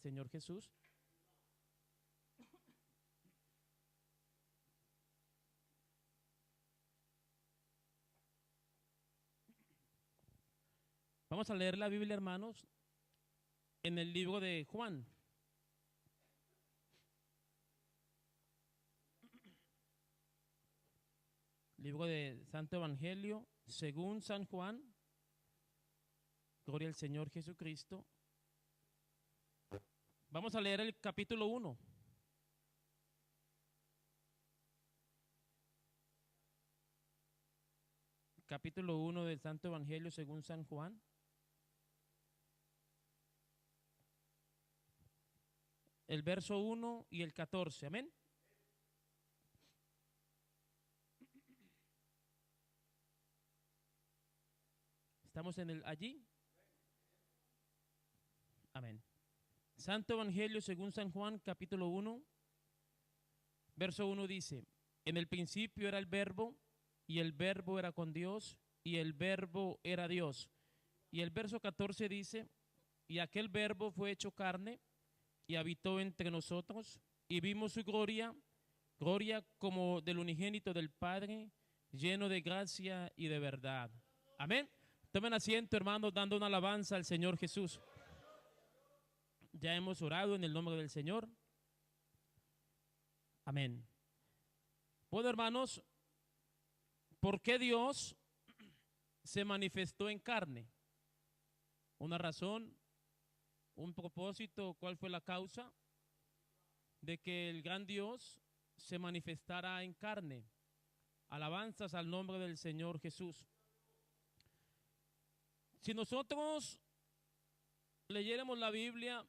Señor Jesús. Vamos a leer la Biblia, hermanos, en el libro de Juan. Libro de Santo Evangelio, según San Juan. Gloria al Señor Jesucristo. Vamos a leer el capítulo 1. Capítulo 1 del Santo Evangelio según San Juan. El verso 1 y el 14. Amén. ¿Estamos allí? Amén. Santo Evangelio según San Juan, capítulo 1, verso 1 dice: en el principio era el Verbo, y el Verbo era con Dios, y el Verbo era Dios. Y el verso 14 dice: y aquel Verbo fue hecho carne, y habitó entre nosotros, y vimos su gloria, gloria como del unigénito del Padre, lleno de gracia y de verdad. Amén. Tomen asiento, hermanos, dando una alabanza al Señor Jesús. Ya hemos orado en el nombre del Señor. Amén. Bueno, hermanos, ¿por qué Dios se manifestó en carne? Una razón, un propósito. ¿Cuál fue la causa de que el gran Dios se manifestara en carne? Alabanzas al nombre del Señor Jesús. Si nosotros leyéramos la Biblia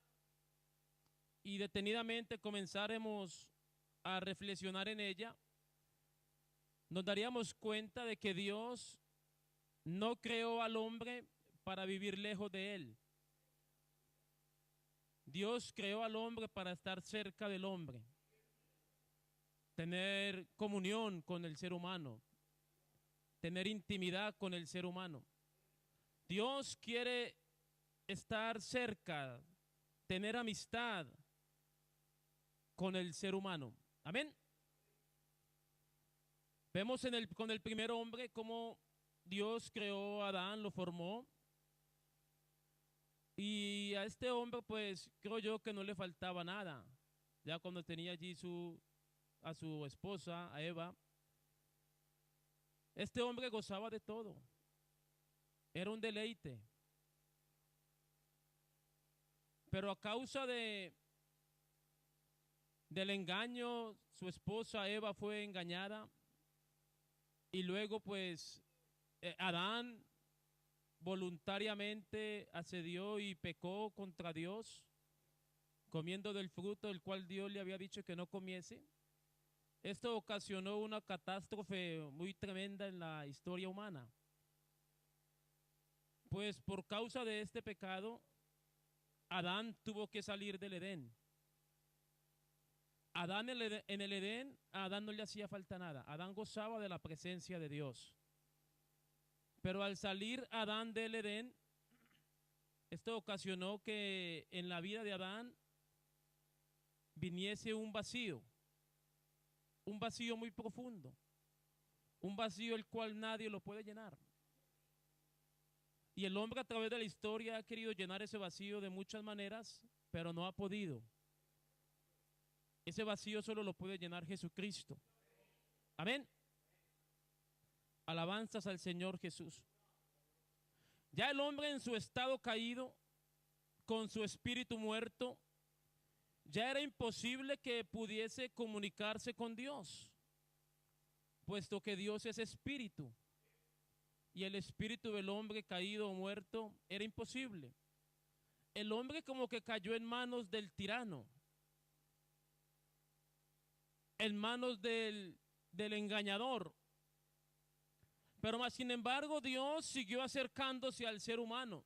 y detenidamente comenzáramos a reflexionar en ella, nos daríamos cuenta de que Dios no creó al hombre para vivir lejos de él. Dios creó al hombre para estar cerca del hombre, tener comunión con el ser humano, tener intimidad con el ser humano. Dios quiere estar cerca, tener amistad con el ser humano. Amén. Vemos con el primer hombre cómo Dios creó a Adán, lo formó. Y a este hombre, pues, creo yo que no le faltaba nada. Ya cuando tenía allí a su esposa, a Eva, este hombre gozaba de todo. Era un deleite. Pero a causa del engaño, su esposa Eva fue engañada. Y luego, pues, Adán voluntariamente accedió y pecó contra Dios, comiendo del fruto del cual Dios le había dicho que no comiese. Esto ocasionó una catástrofe muy tremenda en la historia humana. Pues por causa de este pecado, Adán tuvo que salir del Edén. Adán en el Edén, a Adán no le hacía falta nada. Adán gozaba de la presencia de Dios. Pero al salir Adán del Edén, esto ocasionó que en la vida de Adán viniese un vacío muy profundo, un vacío el cual nadie lo puede llenar. Y el hombre a través de la historia ha querido llenar ese vacío de muchas maneras, pero no ha podido. Ese vacío solo lo puede llenar Jesucristo. Amén. Alabanzas al Señor Jesús. Ya el hombre en su estado caído, con su espíritu muerto, ya era imposible que pudiese comunicarse con Dios, puesto que Dios es espíritu. Y el espíritu del hombre caído o muerto era imposible. El hombre como que cayó en manos del tirano, en manos del engañador. Pero más sin embargo Dios siguió acercándose al ser humano.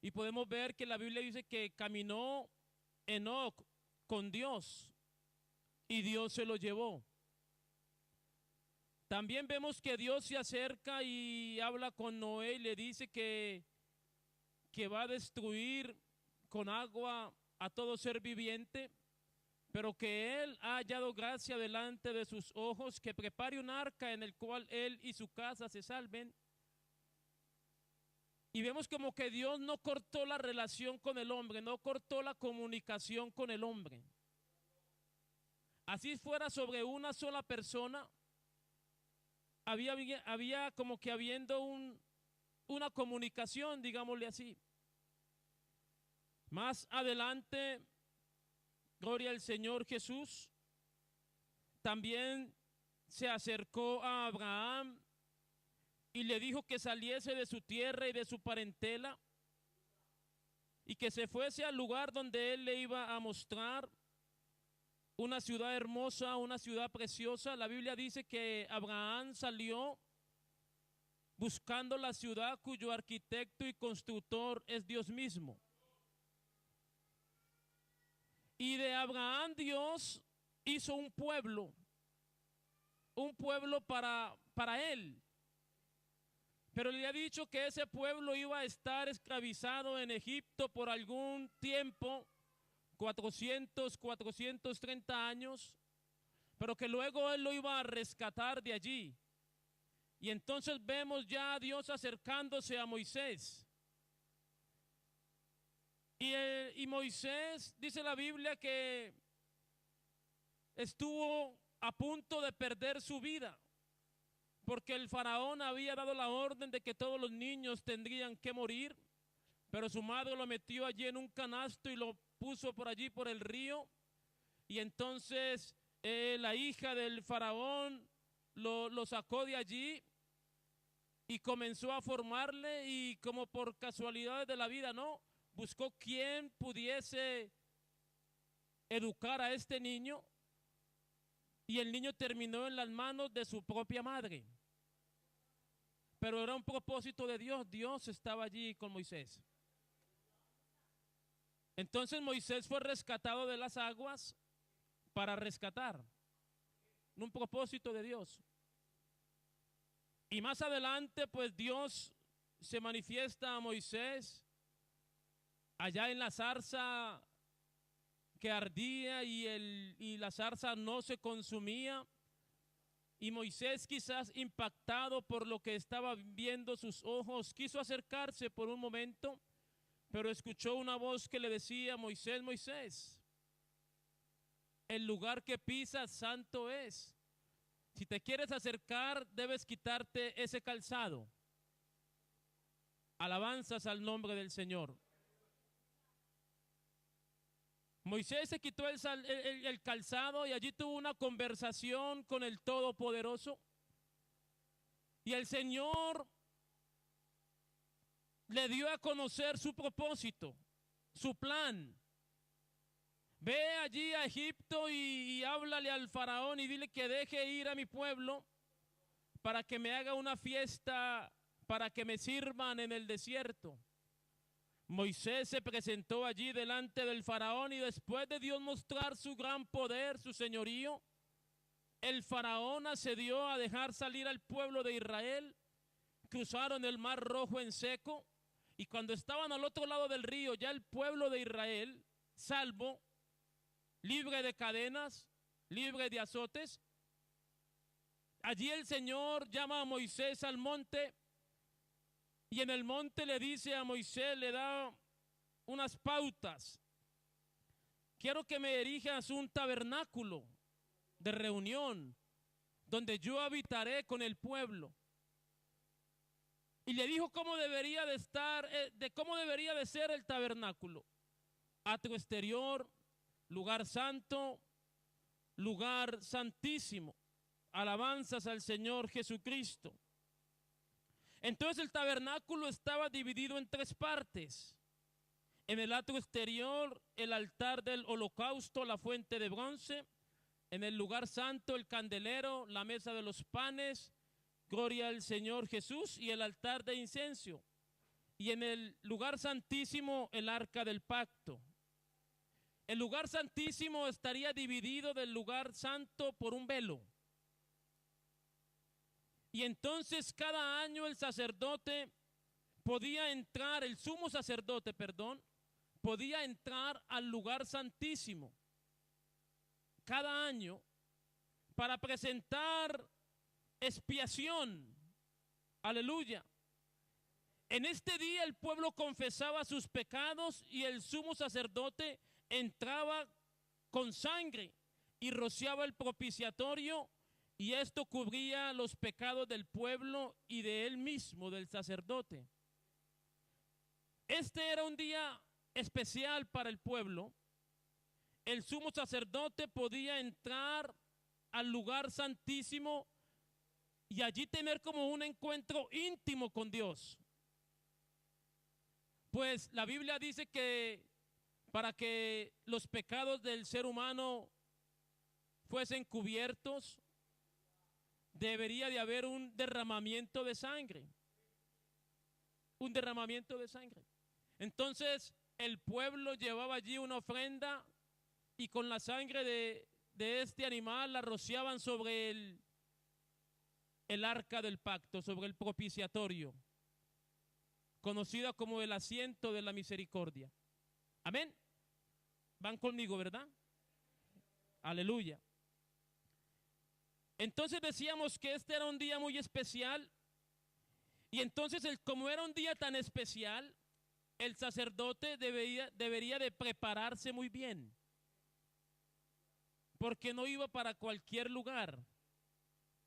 Y podemos ver que la Biblia dice que caminó Enoc con Dios y Dios se lo llevó. También vemos que Dios se acerca y habla con Noé y le dice que va a destruir con agua a todo ser viviente, pero que él ha hallado gracia delante de sus ojos, que prepare un arca en el cual él y su casa se salven. Y vemos como que Dios no cortó la relación con el hombre, no cortó la comunicación con el hombre. Así fuera sobre una sola persona, había como que habiendo una comunicación, digámosle así. Más adelante, gloria al Señor Jesús, también se acercó a Abraham y le dijo que saliese de su tierra y de su parentela y que se fuese al lugar donde él le iba a mostrar una ciudad hermosa, una ciudad preciosa. La Biblia dice que Abraham salió buscando la ciudad cuyo arquitecto y constructor es Dios mismo. Y de Abraham Dios hizo un pueblo para él. Pero le ha dicho que ese pueblo iba a estar esclavizado en Egipto por algún tiempo, 430 años, pero que luego él lo iba a rescatar de allí. Y entonces vemos ya a Dios acercándose a Moisés. Y Moisés, dice la Biblia, que estuvo a punto de perder su vida, porque el faraón había dado la orden de que todos los niños tendrían que morir, pero su madre lo metió allí en un canasto y lo puso por allí por el río. Y entonces la hija del faraón lo sacó de allí y comenzó a formarle, y como por casualidades de la vida, no, buscó quien pudiese educar a este niño, y el niño terminó en las manos de su propia madre. Pero era un propósito de Dios. Dios estaba allí con Moisés. Entonces Moisés fue rescatado de las aguas para rescatar, un propósito de Dios. Y más adelante, pues Dios se manifiesta a Moisés allá en la zarza que ardía, y la zarza no se consumía. Y Moisés, quizás impactado por lo que estaba viendo sus ojos, quiso acercarse por un momento, pero escuchó una voz que le decía: Moisés, Moisés, el lugar que pisas santo es. Si te quieres acercar, debes quitarte ese calzado. Alabanzas al nombre del Señor. Moisés se quitó el calzado y allí tuvo una conversación con el Todopoderoso. Y el Señor le dio a conocer su propósito, su plan. Ve allí a Egipto y háblale al faraón y dile que deje ir a mi pueblo para que me haga una fiesta, para que me sirvan en el desierto. Moisés se presentó allí delante del faraón, y después de Dios mostrar su gran poder, su señorío, el faraón accedió a dejar salir al pueblo de Israel. Cruzaron el Mar Rojo en seco, y cuando estaban al otro lado del río, ya el pueblo de Israel, salvo, libre de cadenas, libre de azotes, allí el Señor llama a Moisés al monte. Y en el monte le dice a Moisés, le da unas pautas. Quiero que me erijas un tabernáculo de reunión donde yo habitaré con el pueblo. Y le dijo cómo debería de estar, cómo debería de ser el tabernáculo. Atrio exterior, lugar santo, lugar santísimo. Alabanzas al Señor Jesucristo. Entonces el tabernáculo estaba dividido en 3 partes. En el atrio exterior, el altar del holocausto, la fuente de bronce. En el lugar santo, el candelero, la mesa de los panes, gloria al Señor Jesús, y el altar de incienso. Y en el lugar santísimo, el arca del pacto. El lugar santísimo estaría dividido del lugar santo por un velo. Y entonces cada año el sumo sacerdote, podía entrar al lugar santísimo cada año para presentar expiación. Aleluya. En este día el pueblo confesaba sus pecados y el sumo sacerdote entraba con sangre y rociaba el propiciatorio, y esto cubría los pecados del pueblo y de él mismo, del sacerdote. Este era un día especial para el pueblo. El sumo sacerdote podía entrar al lugar santísimo y allí tener como un encuentro íntimo con Dios. Pues la Biblia dice que para que los pecados del ser humano fuesen cubiertos, debería de haber un derramamiento de sangre. Un derramamiento de sangre. Entonces el pueblo llevaba allí una ofrenda y con la sangre de este animal la rociaban sobre el arca del pacto, sobre el propiciatorio, conocida como el asiento de la misericordia. Amén. Van conmigo, ¿verdad? Aleluya. Entonces decíamos que este era un día muy especial, y entonces como era un día tan especial, el sacerdote debería de prepararse muy bien, porque no iba para cualquier lugar,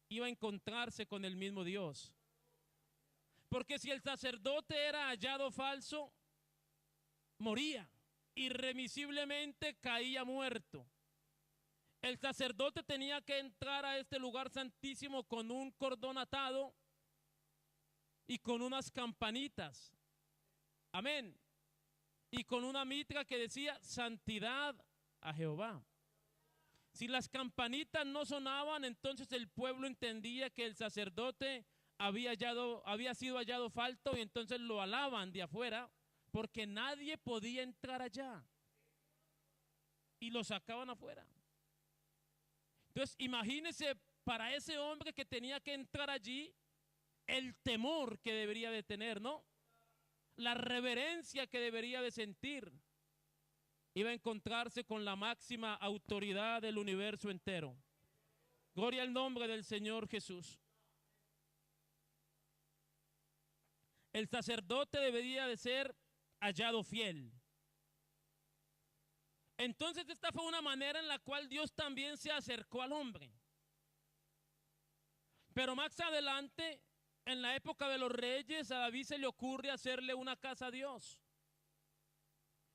iba a encontrarse con el mismo Dios. Porque si el sacerdote era hallado falso, moría, irremisiblemente caía muerto. El sacerdote tenía que entrar a este lugar santísimo con un cordón atado y con unas campanitas. Amén. Y con una mitra que decía santidad a Jehová. Si las campanitas no sonaban, entonces el pueblo entendía que el sacerdote había sido hallado falto, y entonces lo alaban de afuera, porque nadie podía entrar allá y lo sacaban afuera. Entonces imagínese, para ese hombre que tenía que entrar allí, el temor que debería de tener, ¿no? La reverencia que debería de sentir. Iba a encontrarse con la máxima autoridad del universo entero. Gloria al nombre del Señor Jesús. El sacerdote debería de ser hallado fiel. Entonces esta fue una manera en la cual Dios también se acercó al hombre. Pero más adelante, en la época de los reyes, a David se le ocurre hacerle una casa a Dios.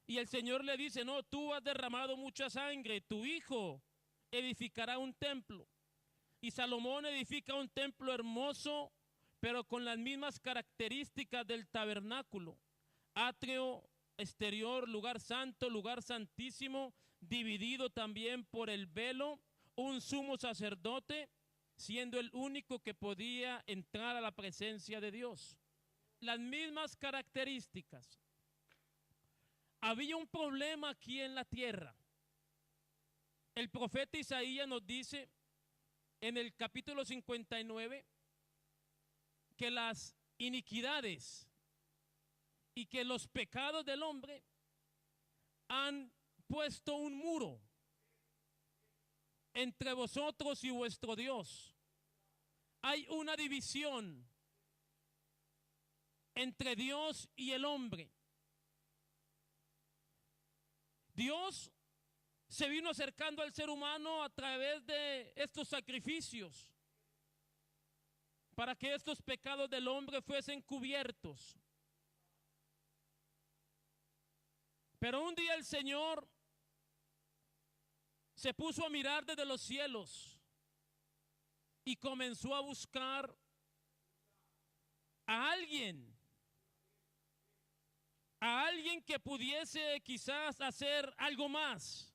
Y el Señor le dice, no, tú has derramado mucha sangre, tu hijo edificará un templo. Y Salomón edifica un templo hermoso, pero con las mismas características del tabernáculo. Atrio exterior, lugar santo, lugar santísimo, dividido también por el velo, un sumo sacerdote, siendo el único que podía entrar a la presencia de Dios. Las mismas características. Había un problema aquí en la tierra. El profeta Isaías nos dice en el capítulo 59 que las iniquidades y que los pecados del hombre han puesto un muro entre vosotros y vuestro Dios. Hay una división entre Dios y el hombre. Dios se vino acercando al ser humano a través de estos sacrificios para que estos pecados del hombre fuesen cubiertos. Pero un día el Señor se puso a mirar desde los cielos y comenzó a buscar a alguien que pudiese quizás hacer algo más,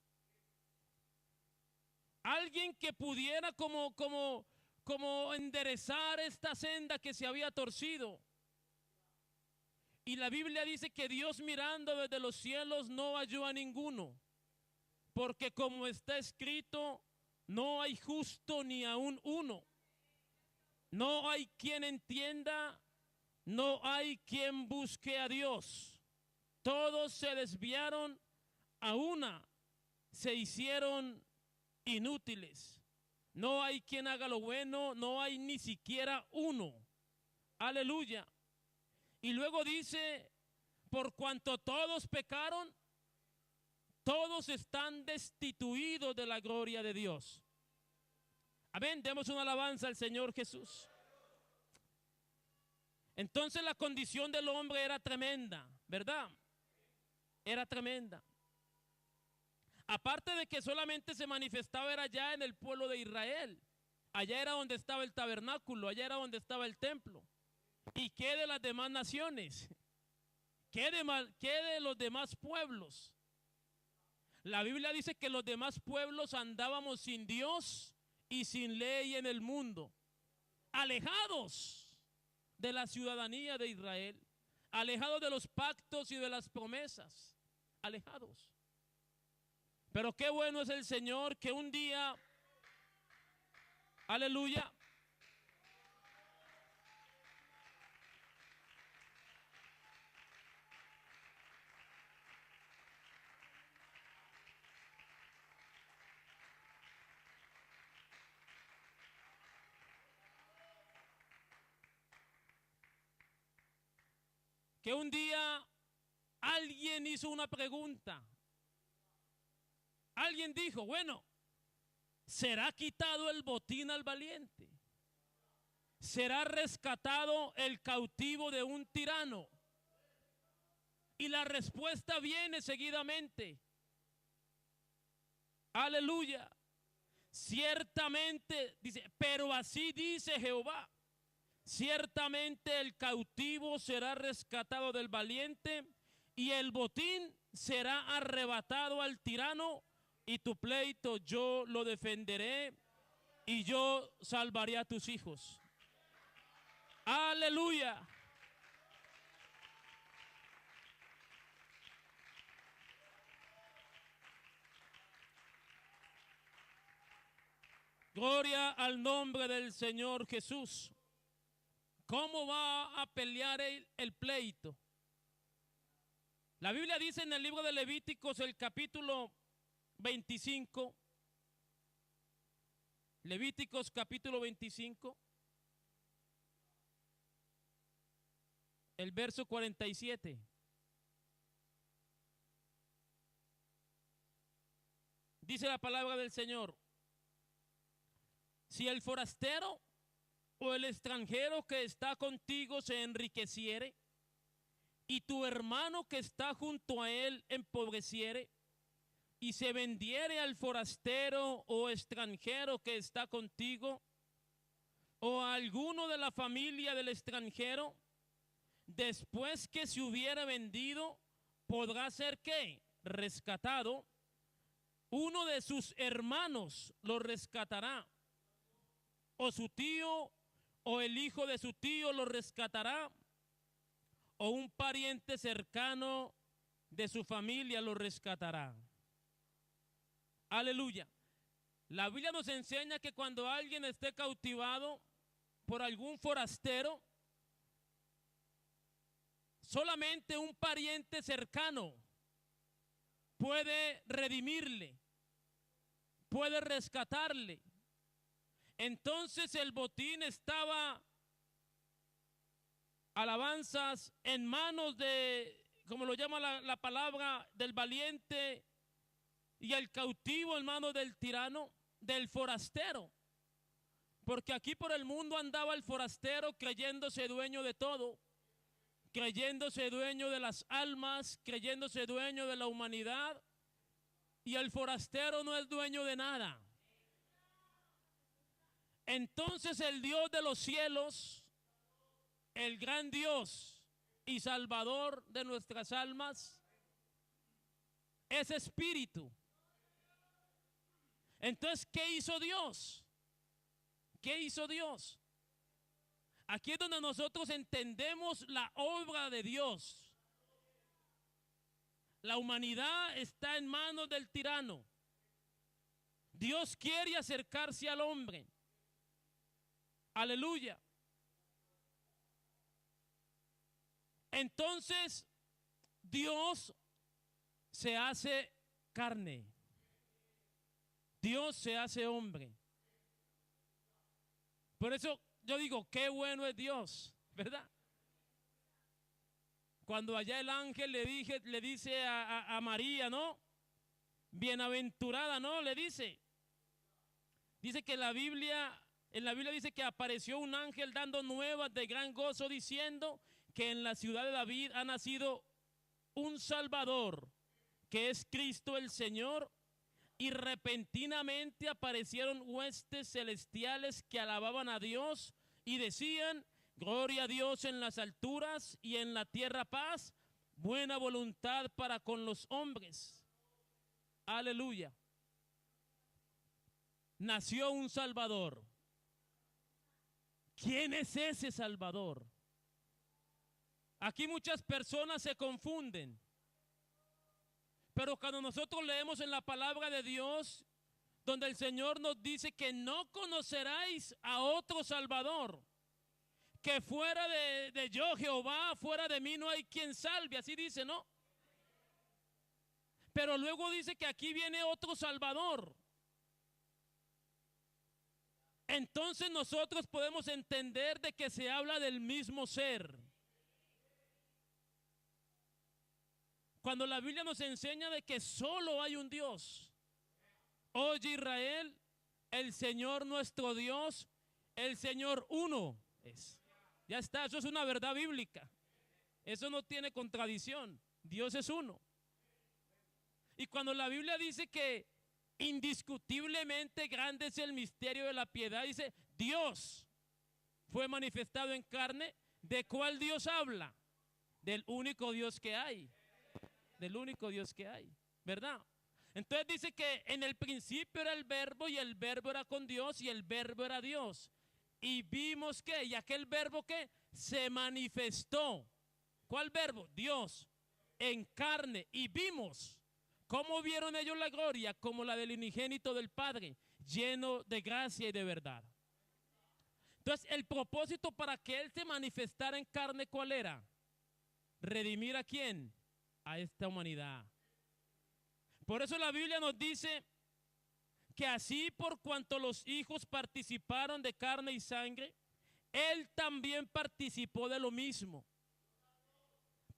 alguien que pudiera como enderezar esta senda que se había torcido. Y la Biblia dice que Dios, mirando desde los cielos, no halló a ninguno, porque como está escrito, no hay justo ni aun uno. No hay quien entienda, no hay quien busque a Dios. Todos se desviaron a una, se hicieron inútiles. No hay quien haga lo bueno, no hay ni siquiera uno. Aleluya. Y luego dice, por cuanto todos pecaron, todos están destituidos de la gloria de Dios. Amén, demos una alabanza al Señor Jesús. Entonces la condición del hombre era tremenda, ¿verdad? Era tremenda. Aparte de que solamente se manifestaba era allá en el pueblo de Israel. Allá era donde estaba el tabernáculo, allá era donde estaba el templo. ¿Y qué de las demás naciones? ¿Qué de los demás pueblos? La Biblia dice que los demás pueblos andábamos sin Dios y sin ley en el mundo, alejados de la ciudadanía de Israel, alejados de los pactos y de las promesas, alejados. Pero qué bueno es el Señor que un día, aleluya, que un día alguien hizo una pregunta. Alguien dijo, bueno, ¿será quitado el botín al valiente? ¿Será rescatado el cautivo de un tirano? Y la respuesta viene seguidamente. Aleluya. Ciertamente, dice, pero así dice Jehová. Ciertamente el cautivo será rescatado del valiente y el botín será arrebatado al tirano, y tu pleito yo lo defenderé y yo salvaré a tus hijos. Aleluya. Gloria al nombre del Señor Jesús. ¿Cómo va a pelear el pleito? La Biblia dice en el libro de Levíticos, el capítulo 25, Levíticos capítulo 25, el verso 47. Dice la palabra del Señor: si el forastero o el extranjero que está contigo se enriqueciere, y tu hermano que está junto a él empobreciere, y se vendiere al forastero o extranjero que está contigo, o a alguno de la familia del extranjero, después que se hubiera vendido, podrá ser ¿qué? Rescatado. Uno de sus hermanos lo rescatará, o su tío o el hijo de su tío lo rescatará, o un pariente cercano de su familia lo rescatará. Aleluya. La Biblia nos enseña que cuando alguien esté cautivado por algún forastero, solamente un pariente cercano puede redimirle, puede rescatarle. Entonces el botín estaba, alabanzas, en manos de, como lo llama la palabra, del valiente, y el cautivo en manos del tirano, del forastero. Porque aquí por el mundo andaba el forastero creyéndose dueño de todo, creyéndose dueño de las almas, creyéndose dueño de la humanidad, y el forastero no es dueño de nada. Entonces el Dios de los cielos, el gran Dios y Salvador de nuestras almas, es espíritu. Entonces, ¿qué hizo Dios? ¿Qué hizo Dios? Aquí es donde nosotros entendemos la obra de Dios. La humanidad está en manos del tirano. Dios quiere acercarse al hombre. Aleluya. Entonces, Dios se hace carne. Dios se hace hombre. Por eso yo digo, qué bueno es Dios, ¿verdad? Cuando allá el ángel le dice a María, ¿no? Bienaventurada, ¿no? Le dice. Dice que en la Biblia dice que apareció un ángel dando nuevas de gran gozo, diciendo que en la ciudad de David ha nacido un Salvador, que es Cristo el Señor. Y repentinamente aparecieron huestes celestiales que alababan a Dios y decían: gloria a Dios en las alturas y en la tierra paz, buena voluntad para con los hombres. Aleluya. Nació un Salvador. ¿Quién es ese Salvador? Aquí muchas personas se confunden. Pero cuando nosotros leemos en la palabra de Dios, donde el Señor nos dice que no conoceráis a otro Salvador, que fuera de yo, Jehová, fuera de mí no hay quien salve, así dice, ¿no? Pero luego dice que aquí viene otro Salvador. Entonces nosotros podemos entender de que se habla del mismo ser. Cuando la Biblia nos enseña de que solo hay un Dios. Oye Israel, el Señor nuestro Dios, el Señor uno es. Ya está, eso es una verdad bíblica. Eso no tiene contradicción. Dios es uno. Y cuando la Biblia dice que indiscutiblemente grande es el misterio de la piedad, dice Dios fue manifestado en carne. ¿De cuál Dios habla? Del único Dios que hay. Del único Dios que hay, ¿verdad? Entonces dice que en el principio era el verbo y el verbo era con Dios y el verbo era Dios. Y vimos que, y aquel verbo que se manifestó. ¿Cuál verbo? Dios, en carne. Y vimos. ¿Cómo vieron ellos la gloria? Como la del unigénito del Padre, lleno de gracia y de verdad. Entonces, el propósito para que Él se manifestara en carne, ¿cuál era? ¿Redimir a quién? A esta humanidad. Por eso la Biblia nos dice que así por cuanto los hijos participaron de carne y sangre, Él también participó de lo mismo,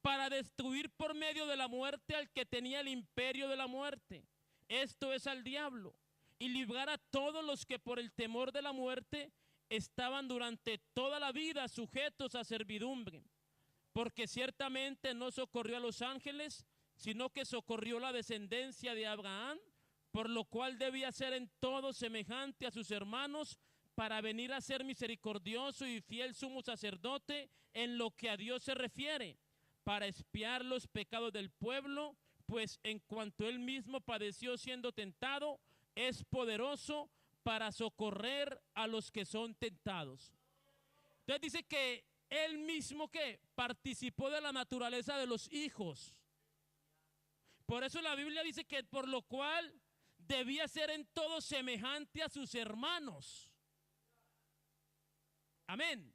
para destruir por medio de la muerte al que tenía el imperio de la muerte, esto es al diablo, y librar a todos los que por el temor de la muerte estaban durante toda la vida sujetos a servidumbre. Porque ciertamente no socorrió a los ángeles, sino que socorrió la descendencia de Abraham, por lo cual debía ser en todo semejante a sus hermanos, para venir a ser misericordioso y fiel sumo sacerdote en lo que a Dios se refiere, para expiar los pecados del pueblo, pues en cuanto él mismo padeció siendo tentado, es poderoso para socorrer a los que son tentados. Entonces dice que él mismo que participó de la naturaleza de los hijos. Por eso la Biblia dice que por lo cual debía ser en todo semejante a sus hermanos. Amén.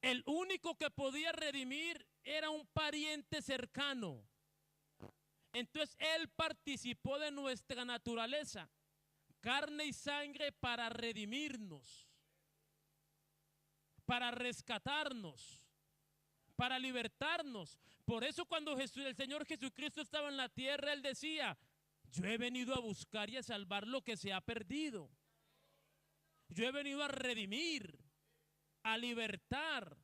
El único que podía redimir era un pariente cercano. Entonces Él participó de nuestra naturaleza, carne y sangre, para redimirnos, para rescatarnos, para libertarnos. Por eso cuando el Señor Jesucristo estaba en la tierra, Él decía: yo he venido a buscar y a salvar lo que se ha perdido. Yo he venido a redimir, a libertar.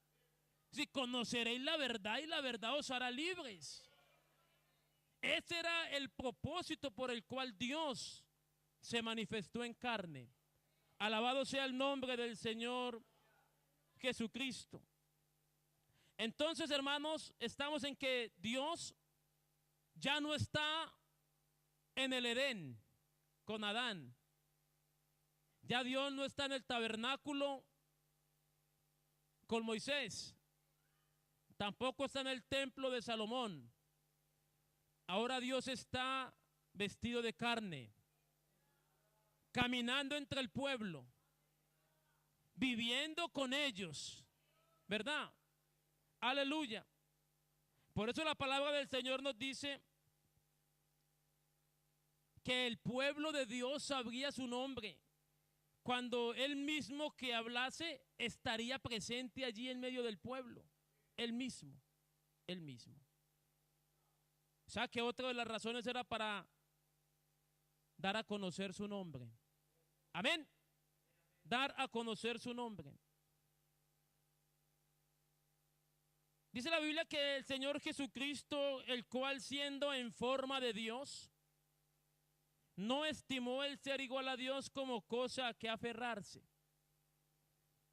Si conoceréis la verdad y la verdad os hará libres. Ese era el propósito por el cual Dios se manifestó en carne. Alabado sea el nombre del Señor Jesucristo. Entonces, hermanos, estamos en que Dios ya no está en el Edén con Adán. Ya Dios no está en el tabernáculo con Moisés. Tampoco está en el templo de Salomón. Ahora Dios está vestido de carne, caminando entre el pueblo, viviendo con ellos, ¿verdad? Aleluya. Por eso la palabra del Señor nos dice que el pueblo de Dios sabría su nombre. Cuando él mismo que hablase estaría presente allí en medio del pueblo. Él mismo, él mismo. O sea que otra de las razones era para dar a conocer su nombre. Amén. Dar a conocer su nombre. Dice la Biblia que el Señor Jesucristo, el cual siendo en forma de Dios, no estimó el ser igual a Dios como cosa a que aferrarse.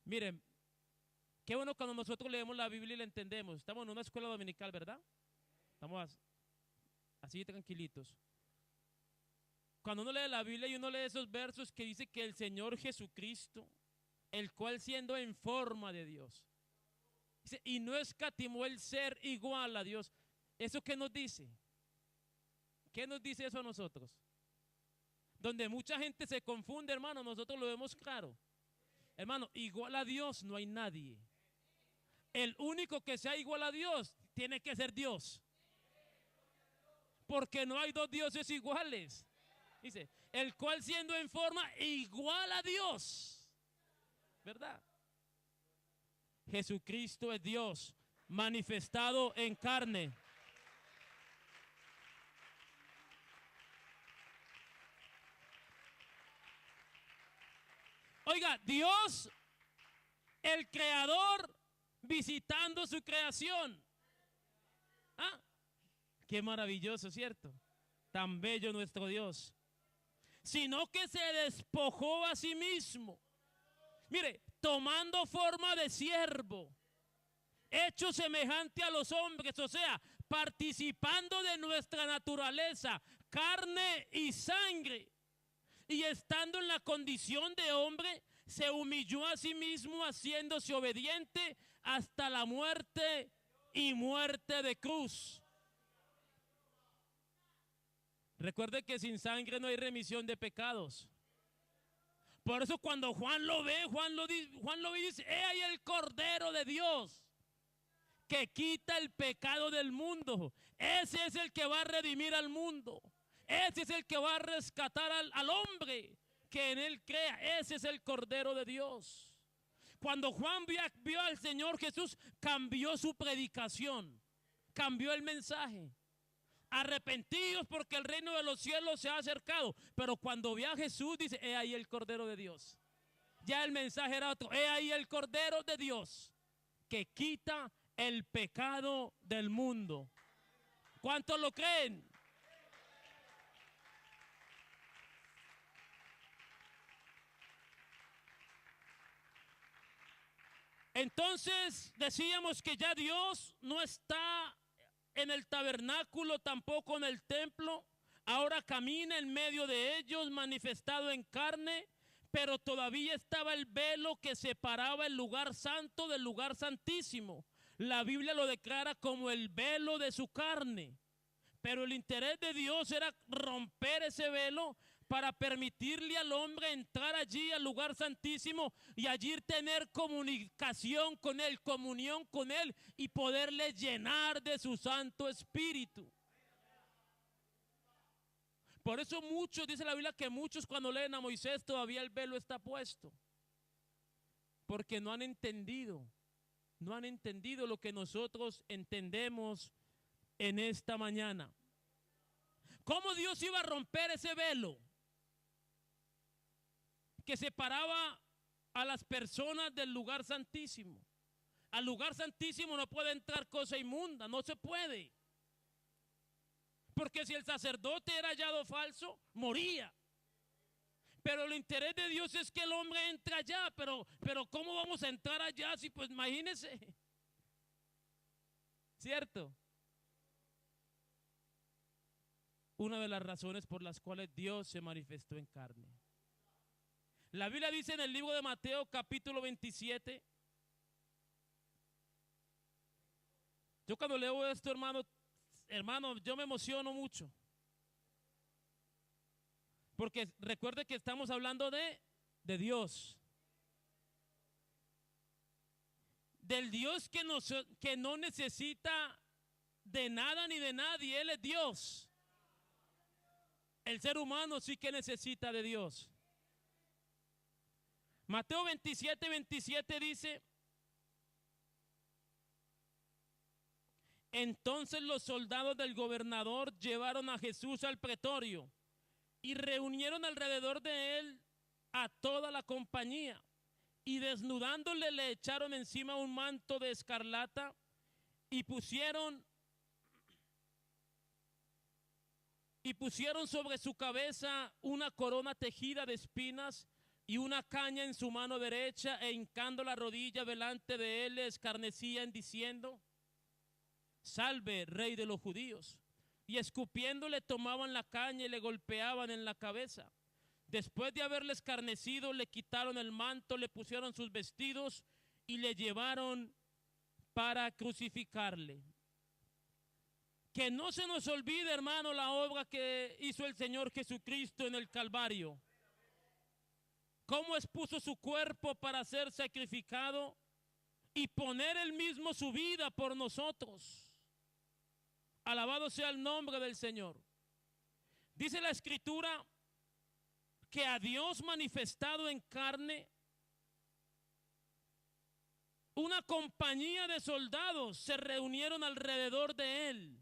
Miren, qué bueno cuando nosotros leemos la Biblia y la entendemos. Estamos en una escuela dominical, ¿verdad? Estamos así tranquilitos. Cuando uno lee la Biblia y uno lee esos versos que dice que el Señor Jesucristo, el cual siendo en forma de Dios, dice, y no escatimó el ser igual a Dios. ¿Eso qué nos dice? ¿Qué nos dice eso a nosotros? Donde mucha gente se confunde, hermano, nosotros lo vemos claro. Hermano, igual a Dios no hay nadie. El único que sea igual a Dios tiene que ser Dios. Porque no hay dos dioses iguales. Dice, el cual siendo en forma igual a Dios. ¿Verdad? Jesucristo es Dios manifestado en carne. Oiga, Dios, el creador, visitando su creación. ¿Ah? Qué maravilloso, ¿cierto? Tan bello nuestro Dios. Sino que se despojó a sí mismo. Mire, tomando forma de siervo, hecho semejante a los hombres, o sea, participando de nuestra naturaleza, carne y sangre. Y estando en la condición de hombre, se humilló a sí mismo haciéndose obediente hasta la muerte y muerte de cruz. Recuerde que sin sangre no hay remisión de pecados. Por eso cuando Juan lo ve, Juan lo ve y dice, he ahí el Cordero de Dios que quita el pecado del mundo. Ese es el que va a redimir al mundo. Ese es el que va a rescatar al hombre que en él crea. Ese es el Cordero de Dios. Cuando Juan vio al Señor Jesús, cambió su predicación, cambió el mensaje. Arrepentidos porque el reino de los cielos se ha acercado. Pero cuando vio a Jesús, dice, he ahí el Cordero de Dios. Ya el mensaje era otro. He ahí el Cordero de Dios que quita el pecado del mundo. ¿Cuántos lo creen? Entonces decíamos que ya Dios no está en el tabernáculo, tampoco en el templo. Ahora camina en medio de ellos, manifestado en carne, pero todavía estaba el velo que separaba el lugar santo del lugar santísimo. La Biblia lo declara como el velo de su carne. Pero el interés de Dios era romper ese velo para permitirle al hombre entrar allí al lugar santísimo y allí tener comunicación con él, comunión con él y poderle llenar de su Santo Espíritu. Por eso muchos, dice la Biblia, que muchos cuando leen a Moisés todavía el velo está puesto. Porque no han entendido lo que nosotros entendemos en esta mañana. ¿Cómo Dios iba a romper ese velo que separaba a las personas del lugar santísimo? Al lugar santísimo no puede entrar cosa inmunda, no se puede. Porque si el sacerdote era hallado falso, moría. Pero el interés de Dios es que el hombre entre allá, pero ¿cómo vamos a entrar allá? Si pues imagínense. ¿Cierto? Una de las razones por las cuales Dios se manifestó en carne. La Biblia dice en el libro de Mateo capítulo 27. Yo cuando leo esto, hermano, yo me emociono mucho. Porque recuerde que estamos hablando de Dios. Del Dios que no necesita de nada ni de nadie, Él es Dios. El ser humano sí que necesita de Dios. Mateo 27:27 dice: entonces los soldados del gobernador llevaron a Jesús al pretorio y reunieron alrededor de él a toda la compañía, y desnudándole le echaron encima un manto de escarlata y pusieron sobre su cabeza una corona tejida de espinas y una caña en su mano derecha, e hincando la rodilla delante de él le escarnecían diciendo: salve, rey de los judíos. Y escupiéndole tomaban la caña y le golpeaban en la cabeza. Después de haberle escarnecido, le quitaron el manto, le pusieron sus vestidos y le llevaron para crucificarle. Que no se nos olvide, hermano, la obra que hizo el Señor Jesucristo en el Calvario. Cómo expuso su cuerpo para ser sacrificado y poner él mismo su vida por nosotros. Alabado sea el nombre del Señor. Dice la Escritura que a Dios manifestado en carne, una compañía de soldados se reunieron alrededor de él.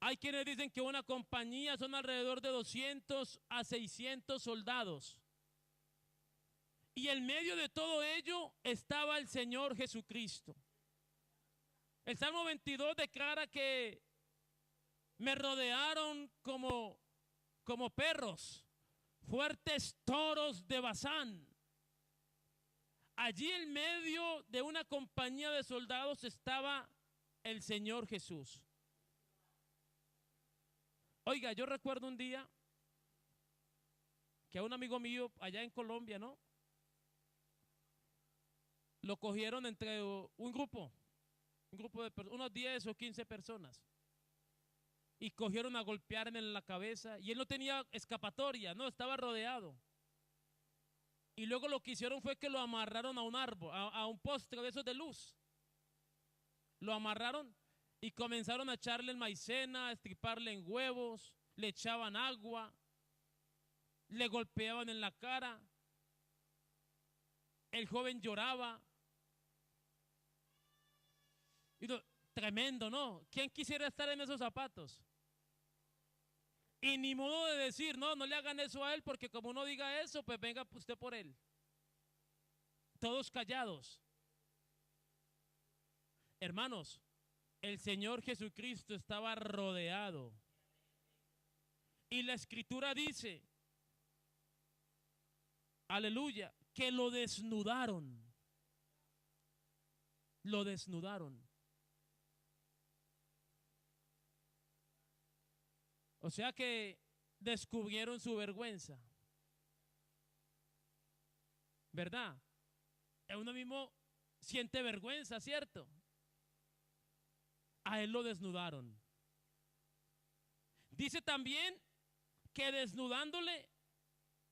Hay quienes dicen que una compañía son alrededor de 200 a 600 soldados. Y en medio de todo ello estaba el Señor Jesucristo. El Salmo 22 declara que me rodearon como perros, fuertes toros de Basán. Allí en medio de una compañía de soldados estaba el Señor Jesús. Oiga, yo recuerdo un día que a un amigo mío allá en Colombia, ¿no?, lo cogieron entre un grupo de unos 10 o 15 personas, y cogieron a golpearme en la cabeza, y él no tenía escapatoria, no, estaba rodeado. Y luego lo que hicieron fue que lo amarraron a un árbol, a un poste de esos de luz. Lo amarraron y comenzaron a echarle en maicena, a estriparle en huevos, le echaban agua, le golpeaban en la cara. El joven lloraba. Y tremendo, ¿no? ¿Quién quisiera estar en esos zapatos? Y ni modo de decir, no le hagan eso a él, porque como uno diga eso, pues venga usted por él. Todos callados. Hermanos, el Señor Jesucristo estaba rodeado. Y la Escritura dice, aleluya, que lo desnudaron. Lo desnudaron. O sea que descubrieron su vergüenza. ¿Verdad? Uno mismo siente vergüenza, ¿cierto? A él lo desnudaron. Dice también que desnudándole,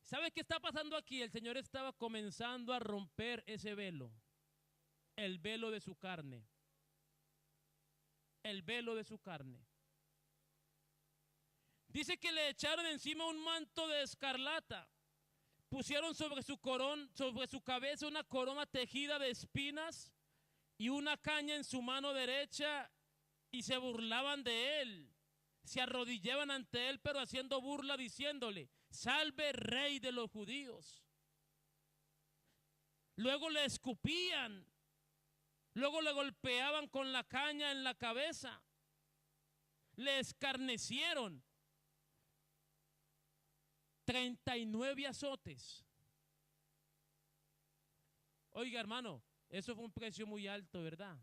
¿sabe qué está pasando aquí? El Señor estaba comenzando a romper ese velo, el velo de su carne. El velo de su carne. Dice que le echaron encima un manto de escarlata, pusieron sobre su cabeza una corona tejida de espinas y una caña en su mano derecha, y se burlaban de él, se arrodillaban ante él, pero haciendo burla, diciéndole: salve, rey de los judíos. Luego le escupían, luego le golpeaban con la caña en la cabeza, le escarnecieron. 39 azotes. Oiga, hermano, eso fue un precio muy alto, ¿verdad?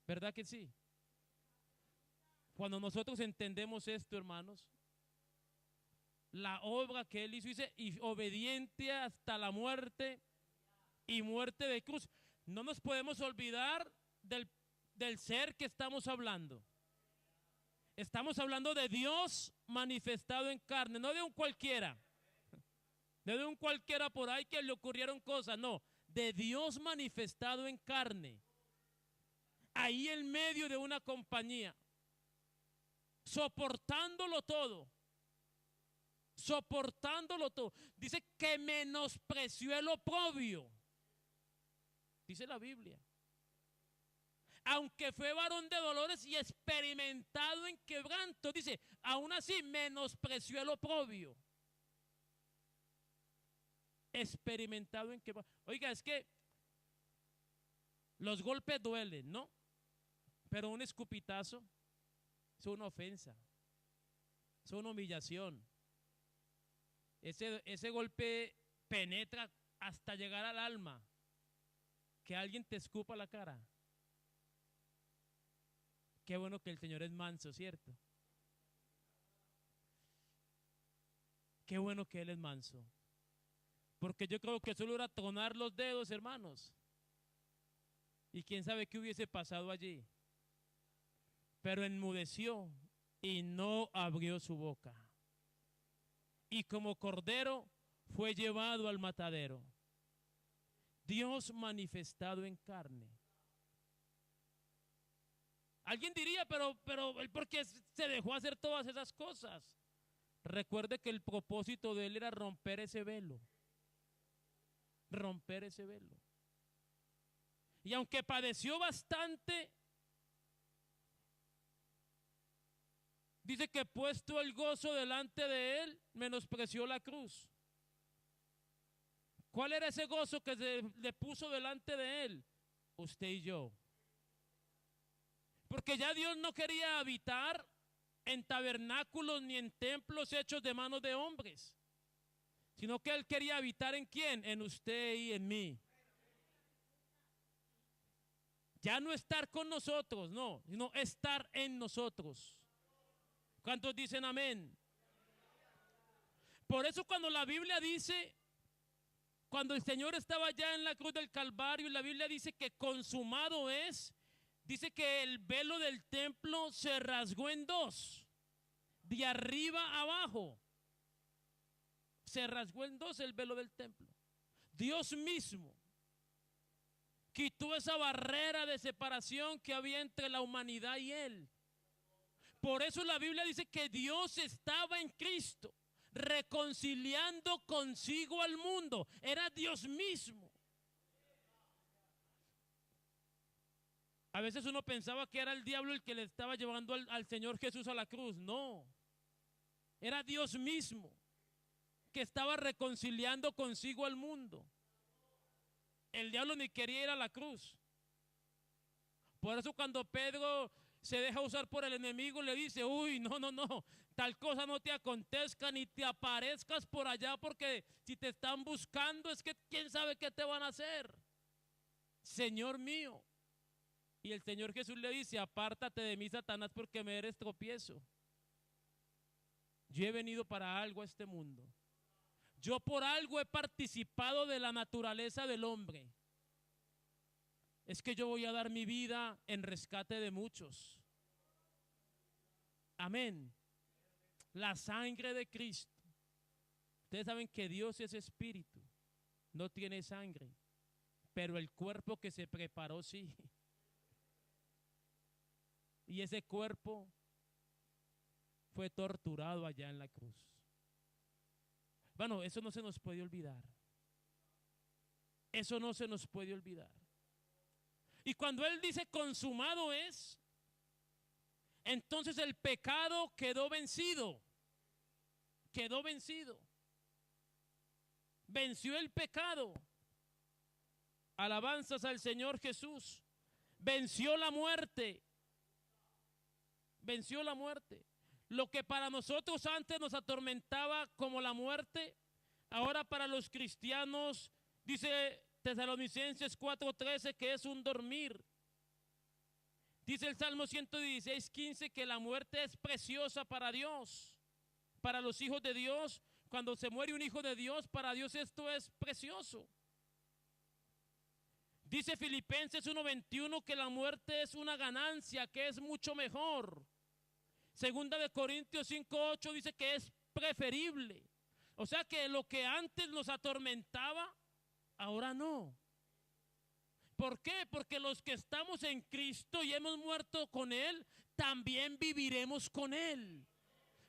¿Verdad que sí? Cuando nosotros entendemos esto, hermanos, la obra que él hizo, dice, y obediente hasta la muerte, y muerte de cruz. No nos podemos olvidar del ser que estamos hablando. Estamos hablando de Dios manifestado en carne, no de un cualquiera. No de un cualquiera por ahí que le ocurrieron cosas, no. De Dios manifestado en carne. ahí en medio de una compañía, soportándolo todo, soportándolo todo. Dice que menospreció el oprobio, dice la Biblia. Aunque fue varón de dolores y experimentado en quebranto, dice, aún así menospreció el oprobio. Experimentado en quebranto. Oiga, es que los golpes duelen, ¿no? Pero un escupitazo es una ofensa, es una humillación. Ese golpe penetra hasta llegar al alma. Que alguien te escupa la cara. Qué bueno que el Señor es manso, ¿cierto? Qué bueno que Él es manso. Porque yo creo que solo era tronar los dedos, hermanos. Y quién sabe qué hubiese pasado allí. Pero enmudeció y no abrió su boca. Y como cordero fue llevado al matadero. Dios manifestado en carne. Alguien diría, pero ¿él por qué se dejó hacer todas esas cosas? Recuerde que el propósito de él era romper ese velo. Romper ese velo. Y aunque padeció bastante, dice que puesto el gozo delante de él, menospreció la cruz. ¿Cuál era ese gozo que se le puso delante de él? Usted y yo. Porque ya Dios no quería habitar en tabernáculos ni en templos hechos de manos de hombres, sino que Él quería habitar ¿en quién? En usted y en mí. Ya no estar con nosotros, no, sino estar en nosotros. ¿Cuántos dicen amén? Por eso cuando la Biblia dice, cuando el Señor estaba ya en la cruz del Calvario, la Biblia dice que consumado es, dice que el velo del templo se rasgó en dos, de arriba a abajo. Se rasgó en dos el velo del templo. Dios mismo quitó esa barrera de separación que había entre la humanidad y Él. Por eso la Biblia dice que Dios estaba en Cristo, reconciliando consigo al mundo. Era Dios mismo. A veces uno pensaba que era el diablo el que le estaba llevando al Señor Jesús a la cruz. No, era Dios mismo que estaba reconciliando consigo al mundo. El diablo ni quería ir a la cruz. Por eso cuando Pedro se deja usar por el enemigo, le dice, uy, no, tal cosa no te acontezca, ni te aparezcas por allá, porque si te están buscando es que quién sabe qué te van a hacer. Señor mío. Y el Señor Jesús le dice, apártate de mí, Satanás, porque me eres tropiezo. Yo he venido para algo a este mundo. Yo por algo he participado de la naturaleza del hombre. Es que yo voy a dar mi vida en rescate de muchos. Amén. La sangre de Cristo. Ustedes saben que Dios es espíritu, no tiene sangre, pero el cuerpo que se preparó sí. Y ese cuerpo fue torturado allá en la cruz. Bueno, eso no se nos puede olvidar. Eso no se nos puede olvidar. Y cuando Él dice consumado es, entonces el pecado quedó vencido. Quedó vencido. Venció el pecado. Alabanzas al Señor Jesús. Venció la muerte. Venció la muerte. Lo que para nosotros antes nos atormentaba como la muerte, ahora para los cristianos, dice Tesalonicenses 4:13, que es un dormir. Dice el Salmo 116:15 que la muerte es preciosa para Dios, para los hijos de Dios. Cuando se muere un hijo de Dios, para Dios esto es precioso. Dice Filipenses 1:21 que la muerte es una ganancia, que es mucho mejor. Segunda de Corintios 5:8 dice que es preferible. O sea que lo que antes nos atormentaba, ahora no. ¿Por qué? Porque los que estamos en Cristo y hemos muerto con Él, también viviremos con Él.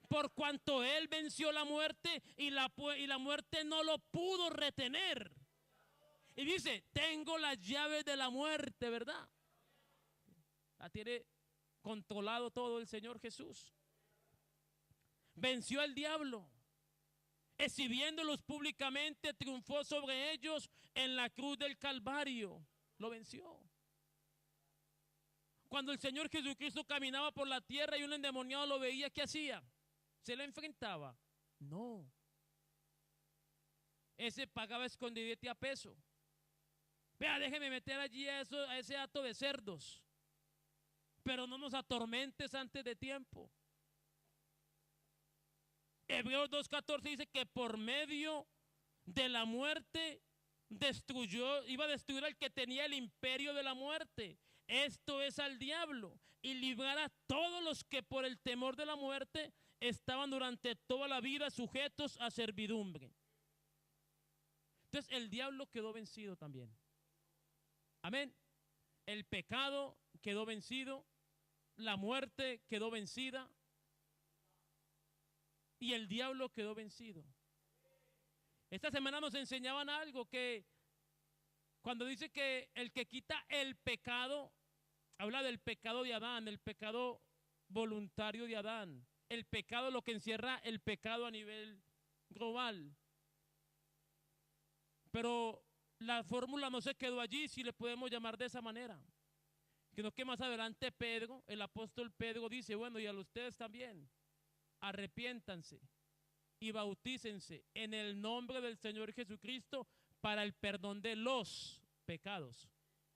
Por cuanto Él venció la muerte y la muerte no lo pudo retener. Y dice, tengo las llaves de la muerte, ¿verdad? La tiene controlado todo el Señor Jesús. Venció al diablo. Exhibiéndolos públicamente, triunfó sobre ellos en la cruz del Calvario. Lo venció. Cuando el Señor Jesucristo caminaba por la tierra y un endemoniado lo veía, ¿qué hacía? ¿Se le enfrentaba? No. Ese pagaba escondidete a peso. Vea, déjeme meter allí a ese hato de cerdos. Pero no nos atormentes antes de tiempo. Hebreos 2:14 dice que por medio de la muerte iba a destruir al que tenía el imperio de la muerte. Esto es al diablo, y librar a todos los que por el temor de la muerte estaban durante toda la vida sujetos a servidumbre. Entonces el diablo quedó vencido también. Amén. El pecado quedó vencido, la muerte quedó vencida y el diablo quedó vencido. Esta semana nos enseñaban algo, que cuando dice que el que quita el pecado, habla del pecado de Adán, el pecado voluntario de Adán, el pecado, lo que encierra el pecado a nivel global. Pero la fórmula no se quedó allí, si le podemos llamar de esa manera. Sino que más adelante Pedro, el apóstol Pedro dice, bueno, y a ustedes también, arrepiéntanse y bautícense en el nombre del Señor Jesucristo para el perdón de los pecados,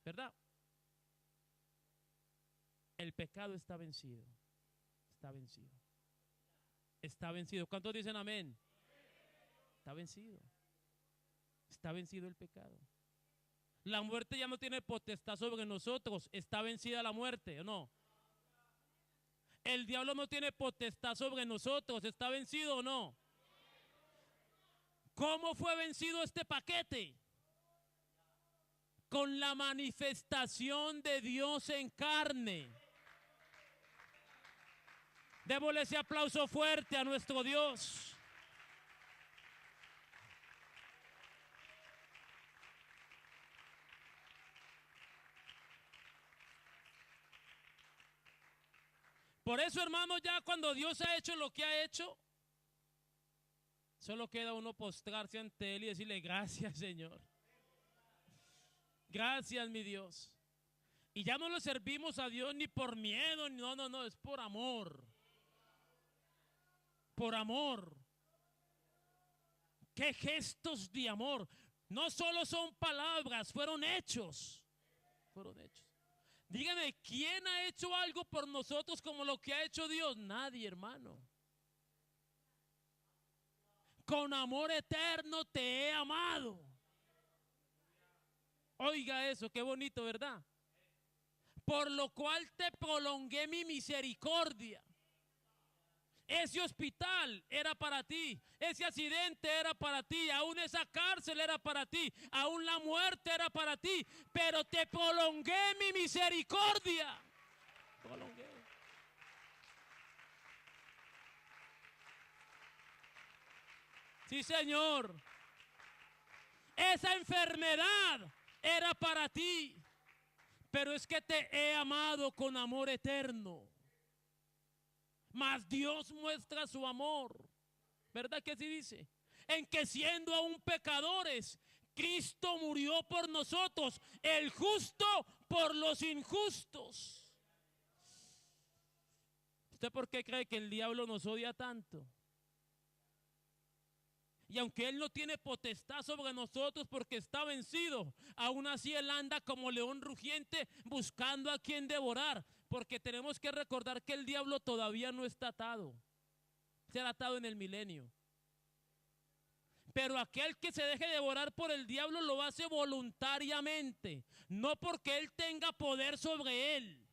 ¿verdad? El pecado está vencido, está vencido, está vencido. ¿Cuántos dicen amén? Está vencido, está vencido el pecado. La muerte ya no tiene potestad sobre nosotros, está vencida la muerte, ¿o no? El diablo no tiene potestad sobre nosotros, ¿está vencido o no? ¿Cómo fue vencido este paquete? Con la manifestación de Dios en carne. Démosle ese aplauso fuerte a nuestro Dios. Por eso, hermano, ya cuando Dios ha hecho lo que ha hecho, solo queda uno postrarse ante Él y decirle, gracias, Señor. Gracias, mi Dios. Y ya no le servimos a Dios ni por miedo, no, es por amor. Por amor. Qué gestos de amor. No solo son palabras, fueron hechos. Fueron hechos. Dígame, ¿quién ha hecho algo por nosotros como lo que ha hecho Dios? Nadie, hermano. Con amor eterno te he amado. Oiga eso, qué bonito, ¿verdad? Por lo cual te prolongué mi misericordia. Ese hospital era para ti, ese accidente era para ti, aún esa cárcel era para ti, aún la muerte era para ti, pero te prolongué mi misericordia. Prolongué. Sí, Señor. Esa enfermedad era para ti, pero es que te he amado con amor eterno. Mas Dios muestra su amor, ¿verdad que así dice? En que siendo aún pecadores, Cristo murió por nosotros, el justo por los injustos. ¿Usted por qué cree que el diablo nos odia tanto? Y aunque Él no tiene potestad sobre nosotros porque está vencido, aún así Él anda como león rugiente buscando a quien devorar. Porque tenemos que recordar que el diablo todavía no está atado. Será atado en el milenio. Pero aquel que se deje devorar por el diablo lo hace voluntariamente. No porque Él tenga poder sobre él.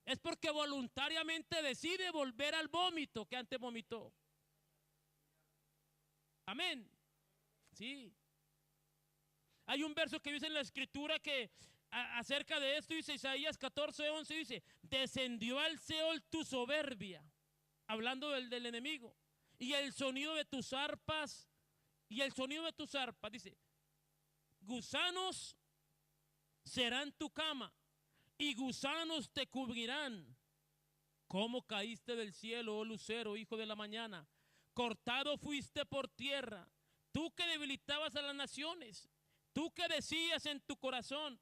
Es porque voluntariamente decide volver al vómito que antes vomitó. Amén. Sí. Hay un verso que dice en la escritura que acerca de esto dice Isaías 14:11, dice, descendió al Seol tu soberbia, hablando del enemigo, y el sonido de tus arpas, dice, gusanos serán tu cama, y gusanos te cubrirán. ¿Cómo caíste del cielo, oh lucero, hijo de la mañana? Cortado fuiste por tierra, tú que debilitabas a las naciones, tú que decías en tu corazón,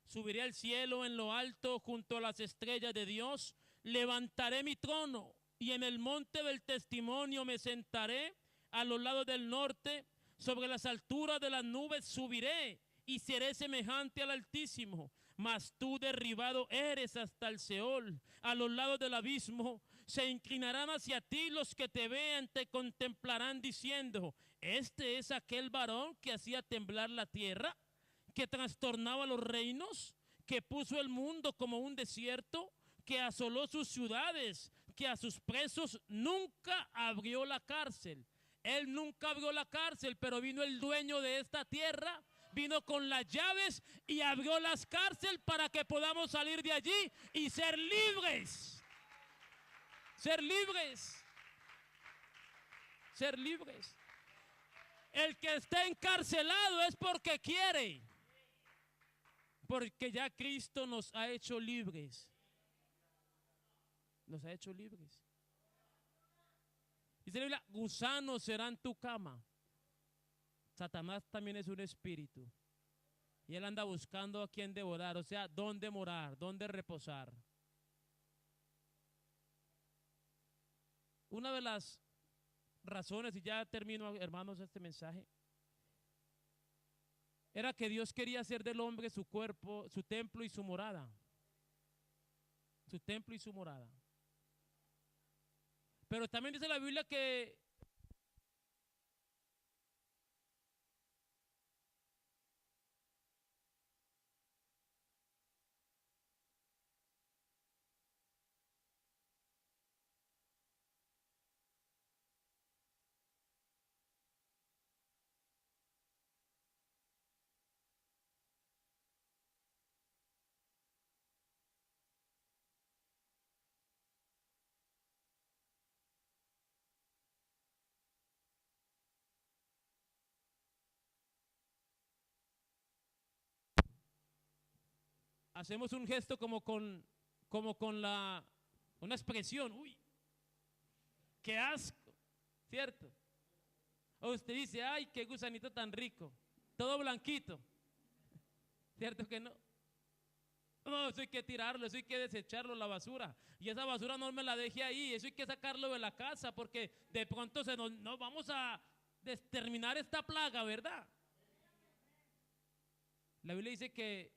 subiré al cielo en lo alto junto a las estrellas de Dios, levantaré mi trono y en el monte del testimonio me sentaré a los lados del norte, sobre las alturas de las nubes subiré y seré semejante al Altísimo. Mas tú derribado eres hasta el Seol, a los lados del abismo. Se inclinarán hacia ti los que te vean, te contemplarán diciendo, este es aquel varón que hacía temblar la tierra, que trastornaba los reinos, que puso el mundo como un desierto, que asoló sus ciudades, que a sus presos nunca abrió la cárcel. Él nunca abrió la cárcel, pero vino el dueño de esta tierra, vino con las llaves y abrió las cárceles para que podamos salir de allí y ser libres. Ser libres. Ser libres. El que está encarcelado es porque quiere. Porque ya Cristo nos ha hecho libres. Nos ha hecho libres. Dice la Biblia, gusanos serán tu cama. Satanás también es un espíritu. Y él anda buscando a quien devorar, o sea, dónde morar, dónde reposar. Una de las razones, y ya termino, hermanos, este mensaje, era que Dios quería hacer del hombre su cuerpo, su templo y su morada. Su templo y su morada. Pero también dice la Biblia que hacemos un gesto como con una expresión, uy, qué asco, ¿cierto? O usted dice, ay, qué gusanito tan rico, todo blanquito, ¿cierto que no? No, eso hay que tirarlo, eso hay que desecharlo, la basura. Y esa basura no me la deje ahí, eso hay que sacarlo de la casa porque de pronto no vamos a exterminar esta plaga, ¿verdad? La Biblia dice que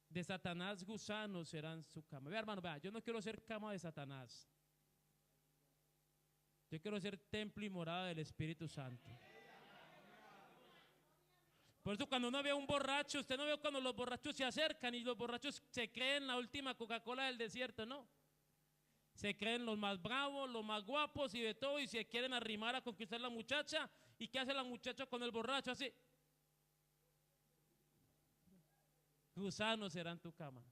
de Satanás gusanos serán su cama. Vea, hermano, vea, yo no quiero ser cama de Satanás. Yo quiero ser templo y morada del Espíritu Santo. Por eso cuando uno ve a un borracho, usted no ve cuando los borrachos se acercan y los borrachos se creen la última Coca-Cola del desierto, no. Se creen los más bravos, los más guapos y de todo y se quieren arrimar a conquistar a la muchacha. ¿Y qué hace la muchacha con el borracho? Así. Gusanos serán tu cama.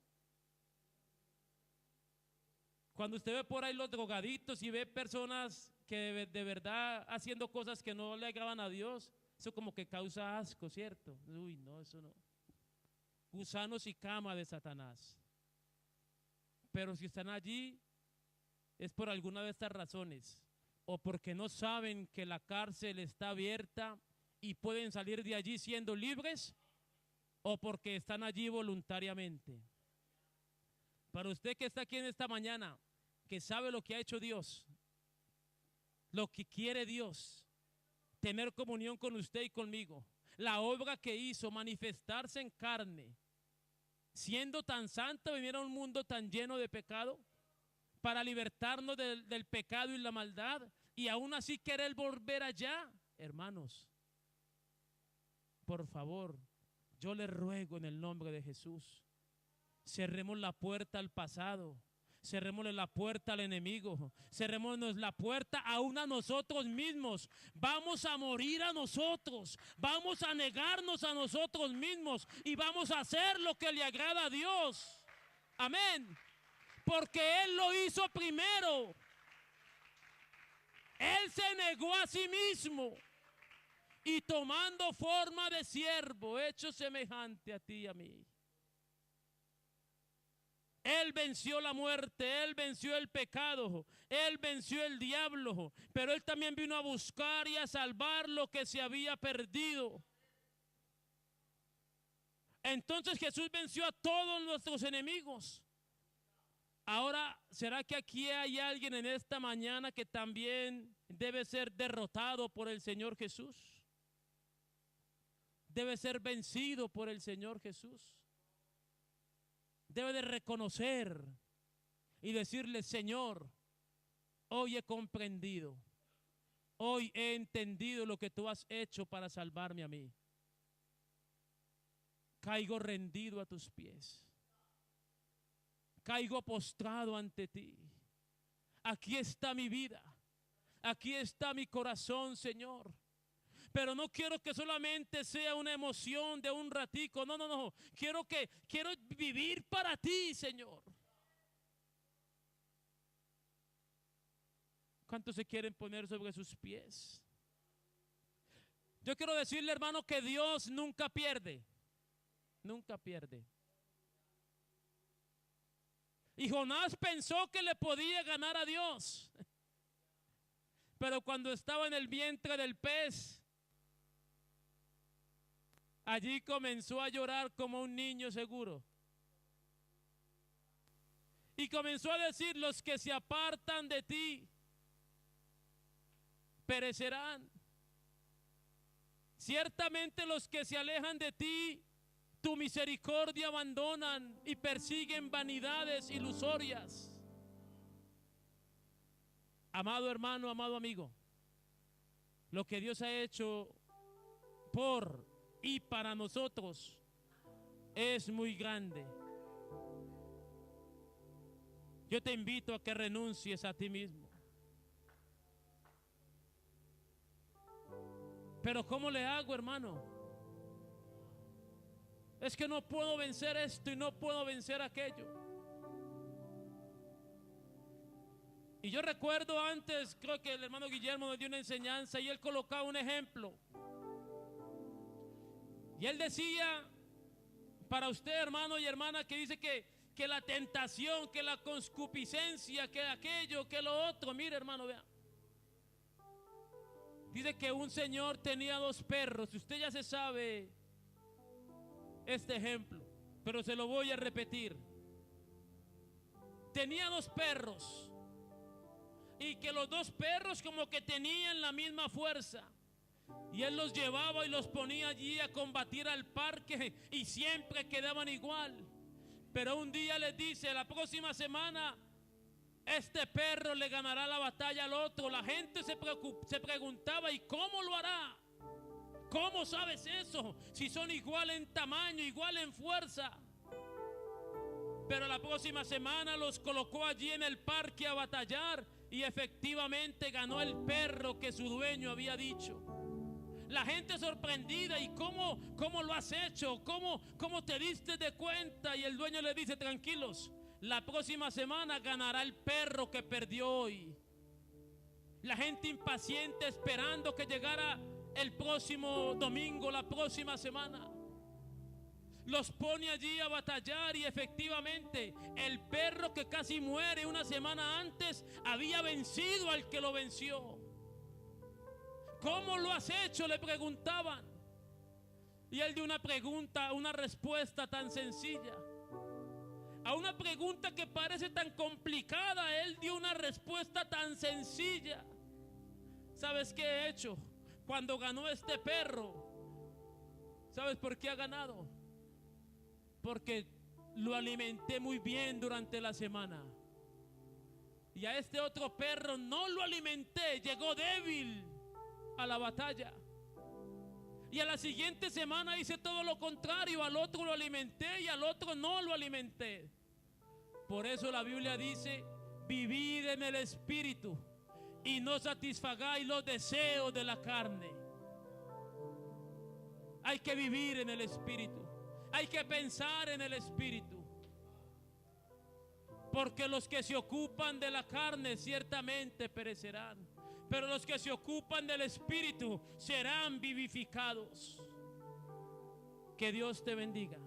Cuando usted ve por ahí los drogaditos y ve personas que de verdad haciendo cosas que no le agradan a Dios, eso como que causa asco, ¿cierto? Uy, no, eso no. Gusanos y cama de Satanás. Pero si están allí, es por alguna de estas razones. O porque no saben que la cárcel está abierta y pueden salir de allí siendo libres, o porque están allí voluntariamente. Para usted que está aquí en esta mañana, que sabe lo que ha hecho Dios, lo que quiere Dios, tener comunión con usted y conmigo, la obra que hizo, manifestarse en carne, siendo tan santo, venir a un mundo tan lleno de pecado, para libertarnos del pecado y la maldad, y aún así querer volver allá, hermanos, por favor, yo les ruego en el nombre de Jesús, cerremos la puerta al pasado, Cerrémosle la puerta al enemigo. Cerrémonos la puerta aún a nosotros mismos. Vamos a morir a nosotros. Vamos a negarnos a nosotros mismos. Y vamos a hacer lo que le agrada a Dios. Amén. Porque Él lo hizo primero. Él se negó a sí mismo. Y tomando forma de siervo, hecho semejante a ti y a mí. Él venció la muerte, Él venció el pecado, Él venció el diablo, pero Él también vino a buscar y a salvar lo que se había perdido. Entonces Jesús venció a todos nuestros enemigos. Ahora, ¿será que aquí hay alguien en esta mañana que también debe ser derrotado por el Señor Jesús? Debe ser vencido por el Señor Jesús. Debe de reconocer y decirle: Señor, hoy he comprendido, hoy he entendido lo que tú has hecho para salvarme a mí. Caigo rendido a tus pies. Caigo postrado ante ti. Aquí está mi vida. Aquí está mi corazón, Señor. Pero no quiero que solamente sea una emoción de un ratico. No, no, no. Quiero vivir para ti, Señor. ¿Cuántos se quieren poner sobre sus pies? Yo quiero decirle, hermano, que Dios nunca pierde. Nunca pierde. Y Jonás pensó que le podía ganar a Dios. Pero cuando estaba en el vientre del pez, allí comenzó a llorar como un niño seguro. Y comenzó a decir: los que se apartan de ti perecerán. Ciertamente los que se alejan de ti, tu misericordia abandonan y persiguen vanidades ilusorias. Amado hermano, amado amigo, lo que Dios ha hecho por y para nosotros es muy grande. Yo te invito a que renuncies a ti mismo. Pero ¿cómo le hago, hermano? Es que no puedo vencer esto y no puedo vencer aquello. Y yo recuerdo antes, creo que el hermano Guillermo nos dio una enseñanza y él colocaba un ejemplo. Y él decía, para usted, hermano y hermana, que dice que la tentación, que la concupiscencia, que aquello, que lo otro. Mire, hermano, vea. Dice que un señor tenía 2 perros. Usted ya se sabe este ejemplo, pero se lo voy a repetir. Tenía 2 perros. Y que los 2 perros como que tenían la misma fuerza. Y él los llevaba y los ponía allí a combatir al parque y siempre quedaban igual. Pero un día les dice: la próxima semana este perro le ganará la batalla al otro. La gente se preguntaba: ¿y cómo lo hará? ¿Cómo sabes eso? Si son igual en tamaño, igual en fuerza. Pero la próxima semana los colocó allí en el parque a batallar y efectivamente ganó el perro que su dueño había dicho. La gente sorprendida: ¿y cómo lo has hecho? ¿Cómo te diste de cuenta? Y el dueño le dice: tranquilos, la próxima semana ganará el perro que perdió hoy. La gente impaciente esperando que llegara el próximo domingo, la próxima semana. Los pone allí a batallar y efectivamente el perro que casi muere una semana antes había vencido al que lo venció. ¿Cómo lo has hecho?, le preguntaban. Y él dio una respuesta tan sencilla. A una pregunta que parece tan complicada, él dio una respuesta tan sencilla. ¿Sabes qué he hecho? Cuando ganó este perro, ¿sabes por qué ha ganado? Porque lo alimenté muy bien durante la semana. Y a este otro perro no lo alimenté, llegó débil a la batalla. Y a la siguiente semana hice todo lo contrario, al otro lo alimenté y al otro no lo alimenté. Por eso la Biblia dice: vivid en el Espíritu y no satisfagáis los deseos de la carne. Hay que vivir en el Espíritu. Hay que pensar en el Espíritu. Porque los que se ocupan de la carne ciertamente perecerán, pero los que se ocupan del Espíritu serán vivificados. Que Dios te bendiga.